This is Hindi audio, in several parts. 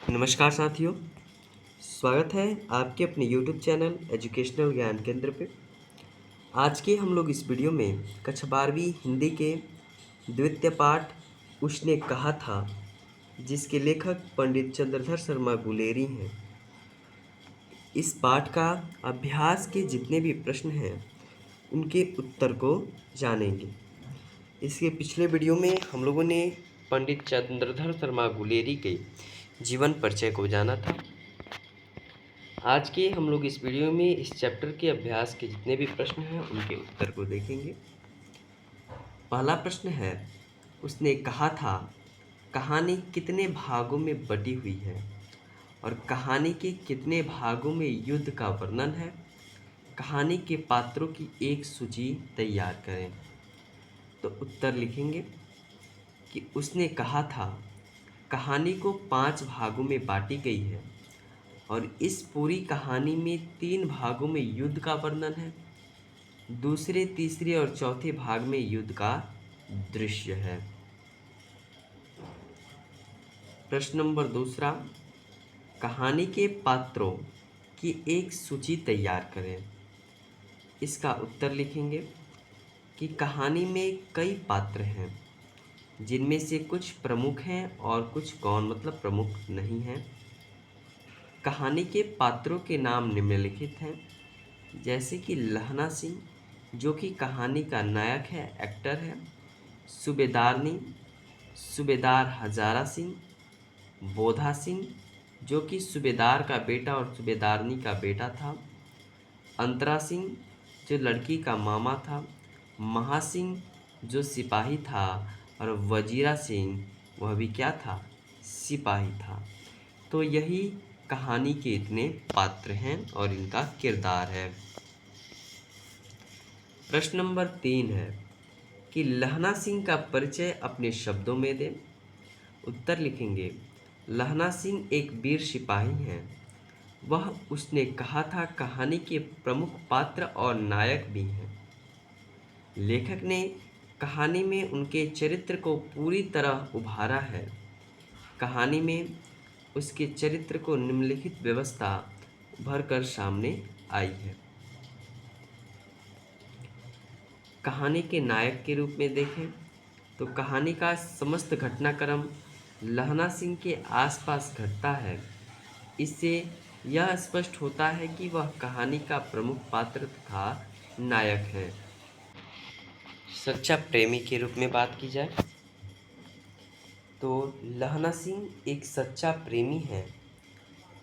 नमस्कार साथियों, स्वागत है आपके अपने YouTube चैनल एजुकेशनल ज्ञान केंद्र पे। आज के हम लोग इस वीडियो में कक्षा 12वीं हिंदी के द्वितीय पाठ उसने कहा था, जिसके लेखक पंडित चंद्रधर शर्मा गुलेरी हैं। इस पाठ का अभ्यास के जितने भी प्रश्न हैं उनके उत्तर को जानेंगे। इसके पिछले वीडियो में हम लोगों ने पंडित चंद्रधर शर्मा गुलेरी के जीवन परिचय को जाना था। आज के हम लोग इस वीडियो में इस चैप्टर के अभ्यास के जितने भी प्रश्न हैं उनके उत्तर को देखेंगे। पहला प्रश्न है, उसने कहा था कहानी कितने भागों में बटी हुई है और कहानी के कितने भागों में युद्ध का वर्णन है। कहानी के पात्रों की एक सूची तैयार करें। तो उत्तर लिखेंगे कि उसने कहा था कहानी को 5 भागों में बांटी गई है और इस पूरी कहानी में 3 भागों में युद्ध का वर्णन है। दूसरे, तीसरे और चौथे भाग में युद्ध का दृश्य है। प्रश्न नंबर दूसरा, कहानी के पात्रों की एक सूची तैयार करें। इसका उत्तर लिखेंगे कि कहानी में कई पात्र हैं, जिनमें से कुछ प्रमुख हैं और कुछ गौण मतलब प्रमुख नहीं हैं। कहानी के पात्रों के नाम निम्नलिखित हैं, जैसे कि लहना सिंह जो कि कहानी का नायक है, एक्टर है। सूबेदारनी, सूबेदार हजारा सिंह। बोधा सिंह जो कि सूबेदार का बेटा और सूबेदारनी का बेटा था। अंतरा सिंह जो लड़की का मामा था। महा सिंह जो सिपाही था और वजीरा सिंह वह भी क्या था, सिपाही था। तो यही कहानी के इतने पात्र हैं और इनका किरदार है। प्रश्न नंबर 3 है कि लहना सिंह का परिचय अपने शब्दों में दें। उत्तर लिखेंगे, लहना सिंह एक वीर सिपाही हैं। वह उसने कहा था कहानी के प्रमुख पात्र और नायक भी हैं। लेखक ने कहानी में उनके चरित्र को पूरी तरह उभारा है। कहानी में उसके चरित्र को निम्नलिखित व्यवस्था उभर कर सामने आई है। कहानी के नायक के रूप में देखें तो कहानी का समस्त घटनाक्रम लहना सिंह के आसपास घटता है। इससे यह स्पष्ट होता है कि वह कहानी का प्रमुख पात्र तथा नायक है। सच्चा प्रेमी के रूप में बात की जाए तो लहना सिंह एक सच्चा प्रेमी है।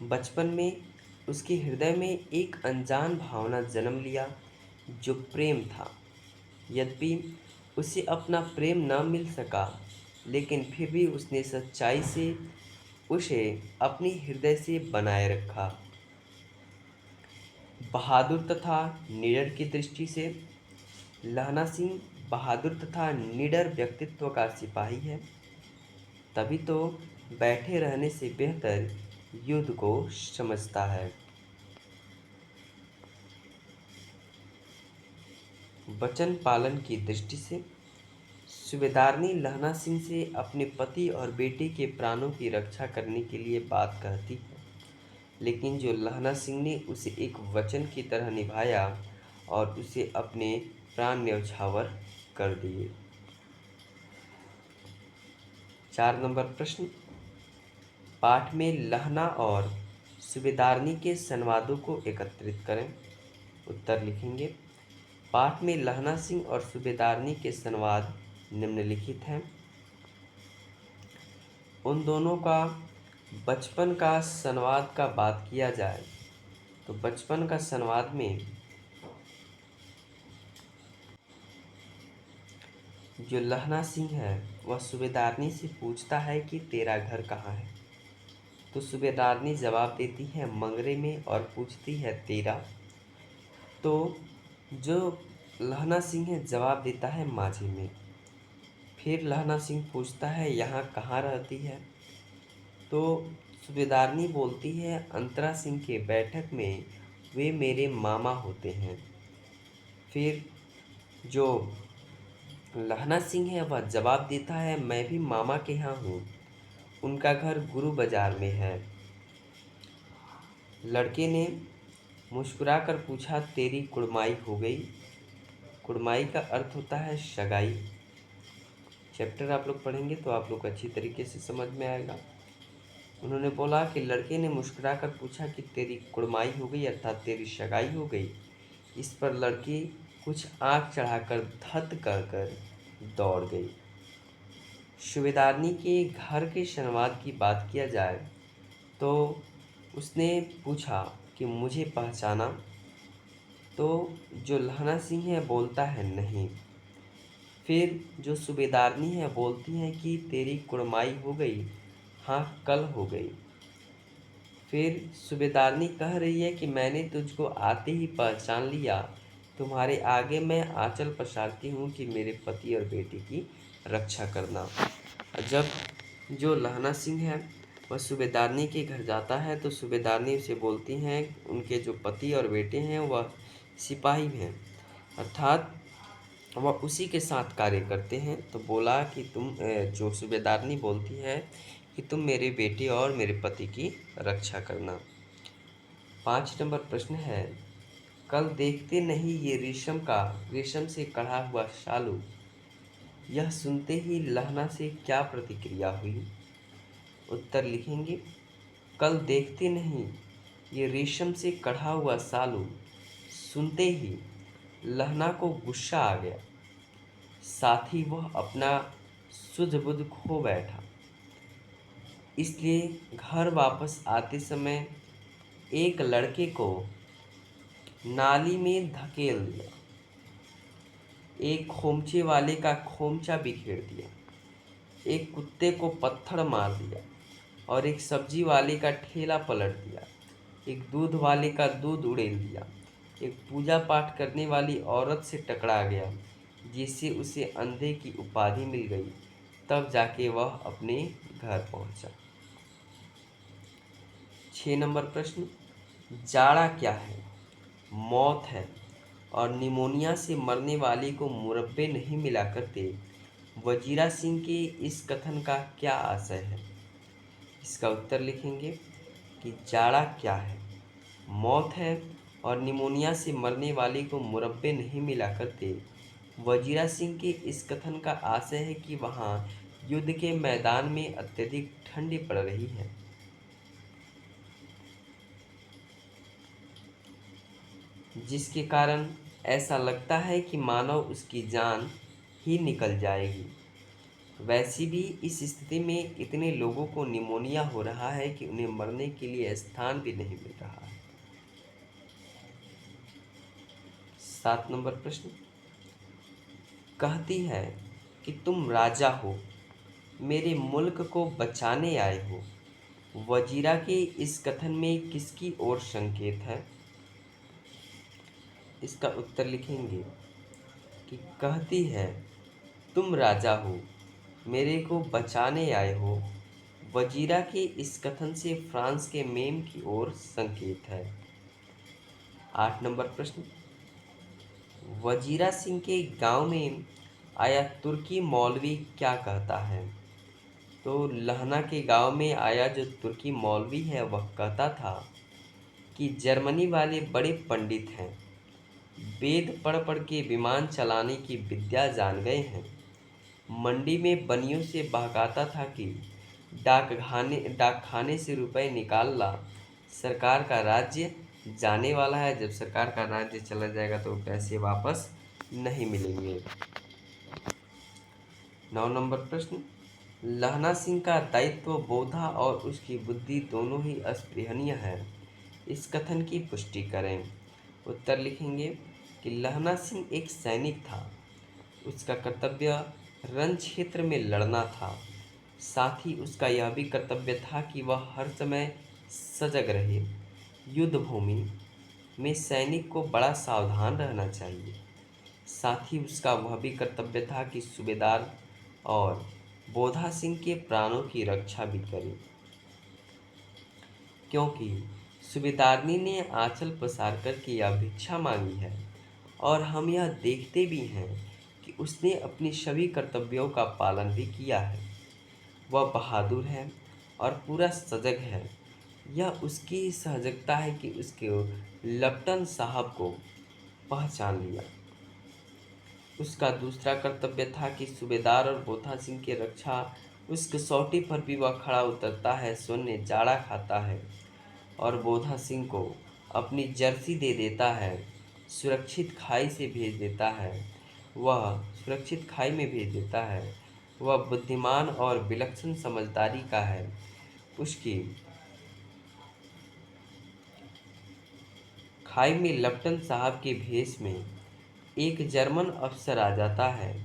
बचपन में उसके हृदय में एक अनजान भावना जन्म लिया जो प्रेम था। यद्यपि उसे अपना प्रेम न मिल सका, लेकिन फिर भी उसने सच्चाई से उसे अपनी हृदय से बनाए रखा। बहादुर तथा निडर की दृष्टि से लहना सिंह बहादुर तथा निडर व्यक्तित्व का सिपाही है। तभी तो बैठे रहने से बेहतर युद्ध को समझता है। वचन पालन की दृष्टि से सूबेदारनी लहना सिंह से अपने पति और बेटे के प्राणों की रक्षा करने के लिए बात कहती है, लेकिन जो लहना सिंह ने उसे एक वचन की तरह निभाया और उसे अपने प्राण न्यौछावर कर दिए। 4 नंबर प्रश्न, पाठ में लहना और सूबेदारनी के संवादों को एकत्रित करें। उत्तर लिखेंगे, पाठ में लहना सिंह और सूबेदारनी के संवाद निम्नलिखित हैं। उन दोनों का बचपन का संवाद का बात किया जाए तो बचपन का संवाद में जो लहना सिंह है वह सूबेदारनी से पूछता है कि तेरा घर कहाँ है। तो सूबेदारनी जवाब देती है मंगरे में और पूछती है तेरा। तो जो लहना सिंह है जवाब देता है माझी में। फिर लहना सिंह पूछता है यहाँ कहाँ रहती है। तो सूबेदारनी बोलती है अंतरा सिंह के बैठक में, वे मेरे मामा होते हैं। फिर जो लहना सिंह है वह जवाब देता है मैं भी मामा के यहाँ हूँ, उनका घर गुरु बाजार में है। लड़के ने मुस्कुराकर पूछा, तेरी कुड़माई हो गई। कुड़माई का अर्थ होता है सगाई। चैप्टर आप लोग पढ़ेंगे तो आप लोग अच्छी तरीके से समझ में आएगा। उन्होंने बोला कि लड़के ने मुस्कुराकर पूछा कि तेरी कुड़माई हो गई, अर्थात तेरी सगाई हो गई। इस पर लड़की कुछ आँख चढ़ाकर धत कहकर दौड़ गई। सूबेदारनी के घर के संवाद की बात किया जाए तो उसने पूछा कि मुझे पहचाना? तो जो लहना सिंह है बोलता है नहीं। फिर जो सूबेदारनी है बोलती है कि तेरी कुड़माई हो गई? हाँ, कल हो गई। फिर सूबेदारनी कह रही है कि मैंने तुझको आते ही पहचान लिया। तुम्हारे आगे मैं आंचल पसारती हूँ कि मेरे पति और बेटी की रक्षा करना। जब जो लहना सिंह है वह सूबेदारनी के घर जाता है तो सूबेदारनी उसे बोलती हैं उनके जो पति और बेटे हैं वह सिपाही हैं, अर्थात वह उसी के साथ कार्य करते हैं। तो बोला कि जो सूबेदारनी बोलती है कि तुम मेरे बेटे और मेरे पति की रक्षा करना। 5 नंबर प्रश्न है, कल देखते नहीं ये रेशम से कढ़ा हुआ शालू। यह सुनते ही लहना से क्या प्रतिक्रिया हुई? उत्तर लिखेंगे। कल देखते नहीं ये रेशम से कढ़ा हुआ सालू। सुनते ही लहना को गुस्सा आ गया, साथ ही वह अपना सुध-बुध खो बैठा। इसलिए घर वापस आते समय एक लड़के को नाली में धकेल दिया, एक खोमचे वाले का खोमचा बिखेर दिया, एक कुत्ते को पत्थर मार दिया और एक सब्जी वाले का ठेला पलट दिया, एक दूध वाले का दूध उड़ेल दिया, एक पूजा पाठ करने वाली औरत से टकरा गया जिससे उसे अंधे की उपाधि मिल गई। तब जाके वह अपने घर पहुंचा। 6 नंबर प्रश्न, जाड़ा क्या है? मौत है और निमोनिया से मरने वाले को मुरब्बे नहीं मिला करते। वजीरा सिंह के इस कथन का क्या आशय है? इसका उत्तर लिखेंगे कि जाड़ा क्या है? मौत है और निमोनिया से मरने वाले को मुरब्बे नहीं मिला करते। वजीरा सिंह के इस कथन का आशय है कि वहाँ युद्ध के मैदान में अत्यधिक ठंडी पड़ रही है, जिसके कारण ऐसा लगता है कि मानो उसकी जान ही निकल जाएगी। वैसे भी इस स्थिति में इतने लोगों को निमोनिया हो रहा है कि उन्हें मरने के लिए स्थान भी नहीं मिल रहा है। 7 नंबर प्रश्न, कहती है कि तुम राजा हो, मेरे मुल्क को बचाने आए हो। वजीरा के इस कथन में किसकी ओर संकेत है? इसका उत्तर लिखेंगे कि कहती है तुम राजा हो, मेरे को बचाने आए हो। वजीरा के इस कथन से फ्रांस के मेम की ओर संकेत है। 8 नंबर प्रश्न, वजीरा सिंह के गांव में आया तुर्की मौलवी क्या कहता है? तो लहना के गांव में आया जो तुर्की मौलवी है वह कहता था कि जर्मनी वाले बड़े पंडित हैं, वेद पढ़ पढ़ के विमान चलाने की विद्या जान गए हैं। मंडी में बनियों से बहकाता था कि डाकखाने से रुपए निकाल ला, सरकार का राज्य जाने वाला है। जब सरकार का राज्य चला जाएगा तो पैसे वापस नहीं मिलेंगे। 9 नंबर प्रश्न, लहना सिंह का दायित्व बोधा और उसकी बुद्धि दोनों ही अस्पृहणीय है। इस कथन की पुष्टि करें। उत्तर लिखेंगे कि लहना सिंह एक सैनिक था, उसका कर्तव्य रण क्षेत्र में लड़ना था। साथ ही उसका यह भी कर्तव्य था कि वह हर समय सजग रहे। युद्ध भूमि में सैनिक को बड़ा सावधान रहना चाहिए। साथ ही उसका वह भी कर्तव्य था कि सूबेदार और बोधा सिंह के प्राणों की रक्षा भी करे, क्योंकि सूबेदारनी ने आंचल पसार करके यह भिक्षा मांगी है और हम यह देखते भी हैं कि उसने अपनी सभी कर्तव्यों का पालन भी किया है। वह बहादुर है और पूरा सजग है। यह उसकी सहजता है कि उसके लेफ्टिनेंट साहब को पहचान लिया। उसका दूसरा कर्तव्य था कि सूबेदार और बोधा सिंह की रक्षा। उस कसौटी पर भी वह खड़ा उतरता है, शून्य जाड़ा खाता है और बोधा सिंह को अपनी जर्सी दे देता है, सुरक्षित खाई से भेज देता है। वह सुरक्षित खाई में भेज देता है। वह बुद्धिमान और विलक्षण समझदारी का है। उसकी खाई में लेफ्टिनेंट साहब के भेष में एक जर्मन अफसर आ जाता है।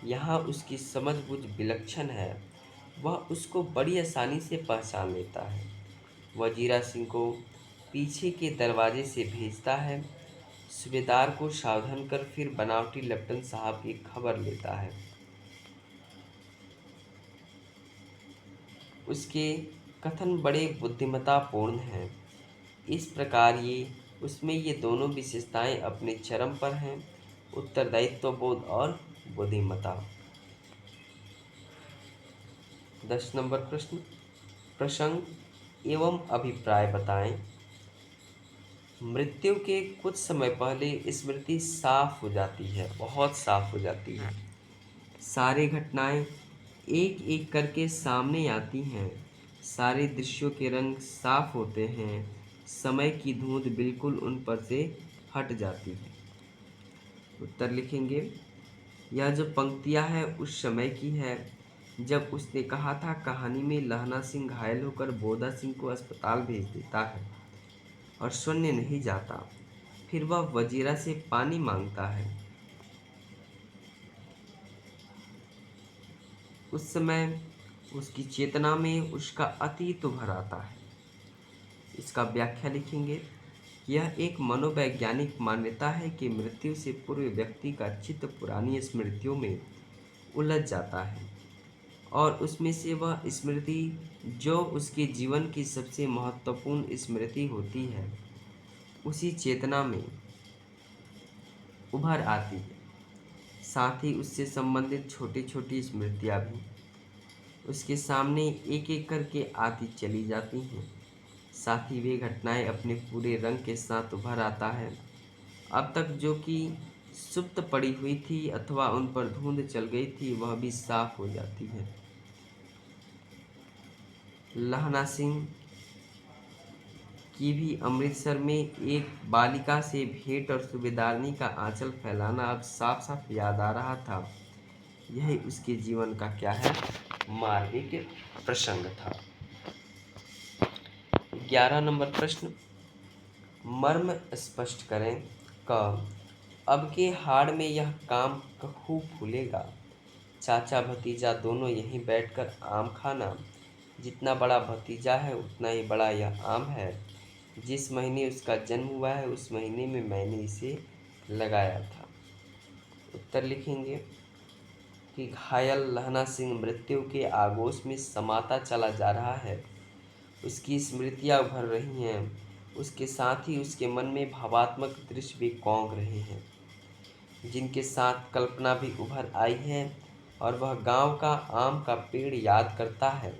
यहाँ उसकी समझबूझ विलक्षण है। वह उसको बड़ी आसानी से पहचान लेता है। वह जीरा सिंह को पीछे के दरवाजे से भेजता है, सूबेदार को सावधान कर फिर बनावटी लेफ्टिनेंट साहब की खबर लेता है। उसके कथन बड़े बुद्धिमत्तापूर्ण हैं। इस प्रकार उसमें ये दोनों विशेषताएं अपने चरम पर हैं, उत्तरदायित्व बोध और बुद्धिमत्ता। 10 नंबर प्रश्न, प्रसंग एवं अभिप्राय बताएं। मृत्यु के कुछ समय पहले स्मृति साफ हो जाती है, बहुत साफ हो जाती है। सारी घटनाएं एक एक करके सामने आती हैं। सारे दृश्यों के रंग साफ होते हैं। समय की धुंध बिल्कुल उन पर से हट जाती है। उत्तर लिखेंगे। यह जो पंक्तियां हैं उस समय की है जब उसने कहा था, कहानी में लहना सिंह घायल होकर बोधा सिंह को अस्पताल भेज देता है और शून्य नहीं जाता। फिर वह वजीरा से पानी मांगता है। उस समय उसकी चेतना में उसका अतीत उभर आता है। इसका व्याख्या लिखेंगे। यह एक मनोवैज्ञानिक मान्यता है कि मृत्यु से पूर्व व्यक्ति का चित्त पुरानी स्मृतियों में उलझ जाता है और उसमें से वह स्मृति जो उसके जीवन की सबसे महत्वपूर्ण स्मृति होती है उसी चेतना में उभर आती है। साथ ही उससे संबंधित छोटी छोटी स्मृतियाँ भी उसके सामने एक एक करके आती चली जाती हैं। साथ ही वे घटनाएं अपने पूरे रंग के साथ उभर आता है। अब तक जो कि सुप्त पड़ी हुई थी अथवा उन पर धुंध चल गई थी वह भी साफ हो जाती है। लहना सिंह की भी अमृतसर में एक बालिका से भेंट और सूबेदारनी का आंचल फैलाना अब साफ साफ याद आ रहा था। यही उसके जीवन का क्या है, मार्मिक प्रसंग था। 11 नंबर प्रश्न, मर्म स्पष्ट करें। क अब के हाड़ में यह काम खूब फूलेगा। चाचा भतीजा दोनों यहीं बैठकर आम खाना। जितना बड़ा भतीजा है उतना ही बड़ा यह आम है। जिस महीने उसका जन्म हुआ है उस महीने में मैंने इसे लगाया था। उत्तर लिखेंगे कि घायल लहना सिंह मृत्यु के आगोश में समाता चला जा रहा है। उसकी स्मृतियाँ उभर रही हैं। उसके साथ ही उसके मन में भावात्मक दृश्य भी कौंध रहे हैं, जिनके साथ कल्पना भी उभर आई है और वह गांव का आम का पेड़ याद करता है।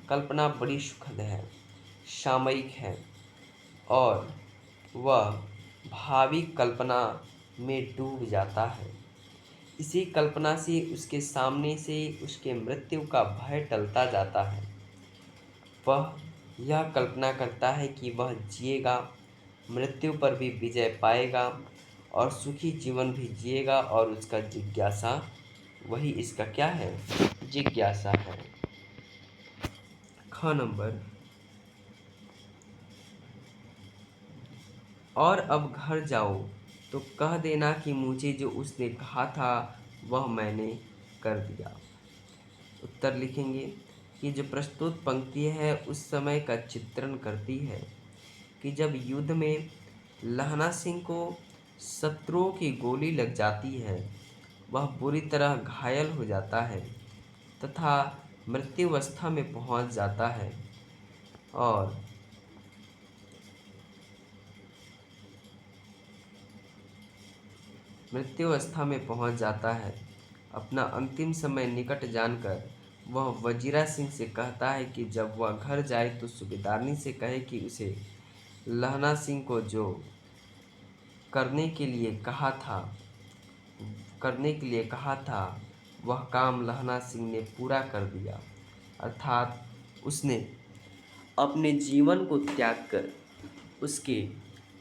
कल्पना बड़ी सुखद है, सामयिक है और वह भावी कल्पना में डूब जाता है। इसी कल्पना से उसके सामने से उसके मृत्यु का भय टलता जाता है। वह यह कल्पना करता है कि वह जिएगा, मृत्यु पर भी विजय पाएगा और सुखी जीवन भी जिएगा और उसका जिज्ञासा, वही इसका क्या है, जिज्ञासा है। ख नंबर, और अब घर जाओ तो कह देना कि मुझे जो उसने कहा था वह मैंने कर दिया। उत्तर लिखेंगे कि जो प्रस्तुत पंक्ति है उस समय का चित्रण करती है कि जब युद्ध में लहना सिंह को शत्रुओं की गोली लग जाती है, वह बुरी तरह घायल हो जाता है तथा मृत्यु अवस्था में पहुंच जाता है और अपना अंतिम समय निकट जानकर वह वजीरा सिंह से कहता है कि जब वह घर जाए तो सूबेदारनी से कहे कि उसे लहना सिंह को जो करने के लिए कहा था करने के लिए कहा था वह काम लहना सिंह ने पूरा कर दिया, अर्थात उसने अपने जीवन को त्याग कर उसके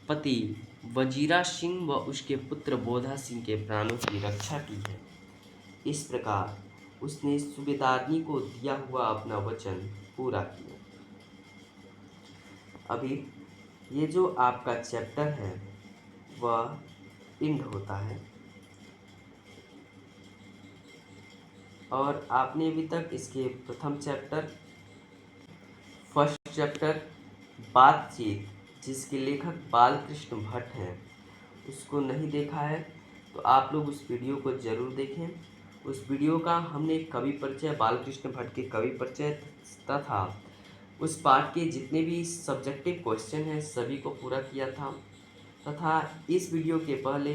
पति वजीरा सिंह व उसके पुत्र बोधा सिंह के प्राणों की रक्षा की है। इस प्रकार उसने सूबेदारनी को दिया हुआ अपना वचन पूरा किया। अभी ये जो आपका चैप्टर है वह इंड होता है और आपने अभी तक इसके प्रथम चैप्टर, फर्स्ट चैप्टर बातचीत, जिसके लेखक बालकृष्ण भट्ट हैं, उसको नहीं देखा है तो आप लोग उस वीडियो को ज़रूर देखें। उस वीडियो का हमने कवि परिचय, बालकृष्ण भट्ट के कवि परिचय तथा उस पाठ के जितने भी सब्जेक्टिव क्वेश्चन हैं सभी को पूरा किया था। तथा इस वीडियो के पहले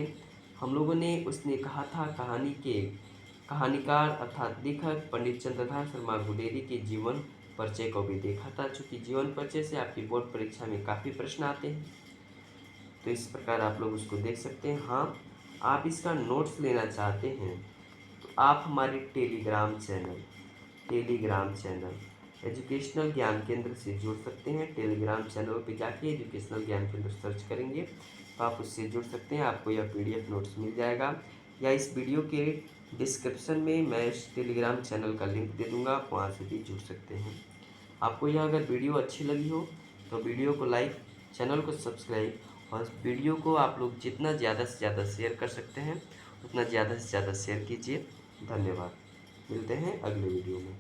हम लोगों ने उसने कहा था कहानीकार अर्थात लेखक पंडित चंद्रधार शर्मा गुलेरी के जीवन परिचय को भी देखा था। चूँकि जीवन परिचय से आपकी बोर्ड परीक्षा में काफ़ी प्रश्न आते हैं तो इस प्रकार आप लोग उसको देख सकते हैं। हाँ, आप इसका नोट्स लेना चाहते हैं तो आप हमारे टेलीग्राम चैनल एजुकेशनल ज्ञान केंद्र से जुड़ सकते हैं। टेलीग्राम चैनल पे जाके एजुकेशनल ज्ञान केंद्र सर्च करेंगे तो आप उससे जुड़ सकते हैं। आपको यह PDF नोट्स मिल जाएगा या इस वीडियो के डिस्क्रिप्शन में मैं इस टेलीग्राम चैनल का लिंक दे दूँगा, आप वहाँ से भी जुड़ सकते हैं। आपको यह अगर वीडियो अच्छी लगी हो तो वीडियो को लाइक, चैनल को सब्सक्राइब और वीडियो को आप लोग जितना ज़्यादा से ज़्यादा शेयर कर सकते हैं उतना ज़्यादा से ज़्यादा शेयर कीजिए। धन्यवाद। मिलते हैं अगले वीडियो में।